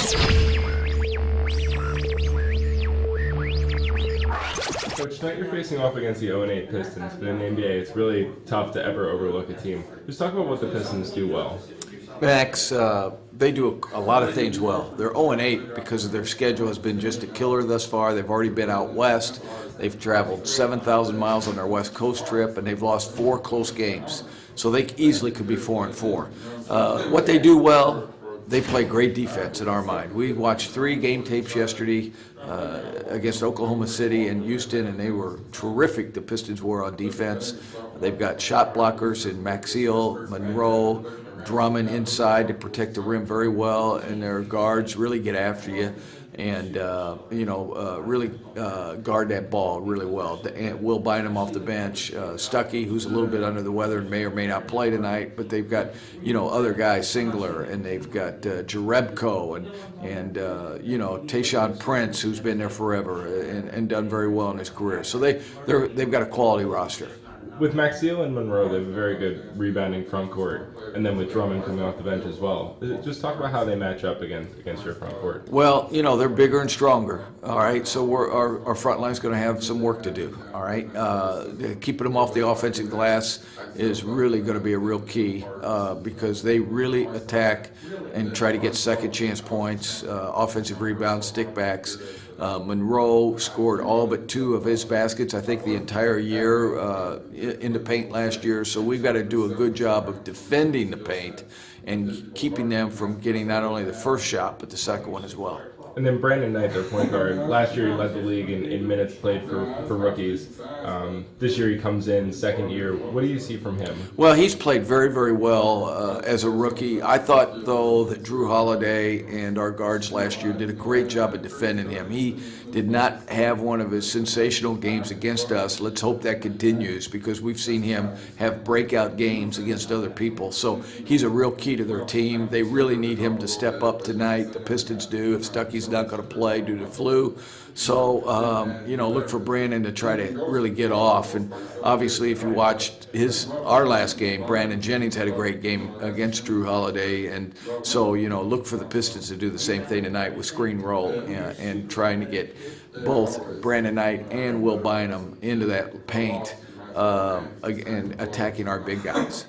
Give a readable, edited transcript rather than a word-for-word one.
Coach, tonight you're facing off against the 0-8 Pistons, but in the NBA it's really tough to ever overlook a team. Just talk about what the Pistons do well. Max, they do a lot of things well. They're 0-8 because of their schedule has been just a killer thus far. They've already been out west. They've traveled 7,000 miles on their West Coast trip, and they've lost 4 close games. So they easily could be 4-4. What they do well, they play great defense in our mind. We watched 3 game tapes yesterday against Oklahoma City and Houston, and they were terrific, the Pistons were on defense. They've got shot blockers in Maxiel, Monroe, Drummond inside to protect the rim very well, and their guards really get after you and really guard that ball really well. And Will Bynum off the bench, Stuckey, who's a little bit under the weather and may or may not play tonight, but they've got other guys, Singler, and they've got Jerebko and Tayshaun Prince, who's been there forever and done very well in his career. So they've got a quality roster. With Maxiel and Monroe, they have a very good rebounding front court, and then with Drummond coming off the bench as well. Just talk about how they match up against your front court. Well, they're bigger and stronger, all right? So our front line's going to have some work to do, all right? Keeping them off the offensive glass is really going to be a real key because they really attack and try to get second chance points, offensive rebounds, stickbacks. Monroe scored all but 2 of his baskets, I think, the entire year in the paint last year. So we've got to do a good job of defending the paint and keeping them from getting not only the first shot, but the second one as well. And then Brandon Knight, their point guard, last year he led the league in minutes played for rookies. This year he comes in second year. What do you see from him? Well, he's played very, very well as a rookie. I thought, though, that Drew Holiday and our guards last year did a great job of defending him. He did not have one of his sensational games against us. Let's hope that continues because we've seen him have breakout games against other people. So he's a real key to their team. They really need him to step up tonight. The Pistons do if Stuckey's not going to play due to flu. So, look for Brandon to try to really get off. And obviously, if you watched our last game, Brandon Jennings had a great game against Drew Holiday. And so, look for the Pistons to do the same thing tonight with screen roll and trying to get both Brandon Knight and Will Bynum into that paint and attacking our big guys.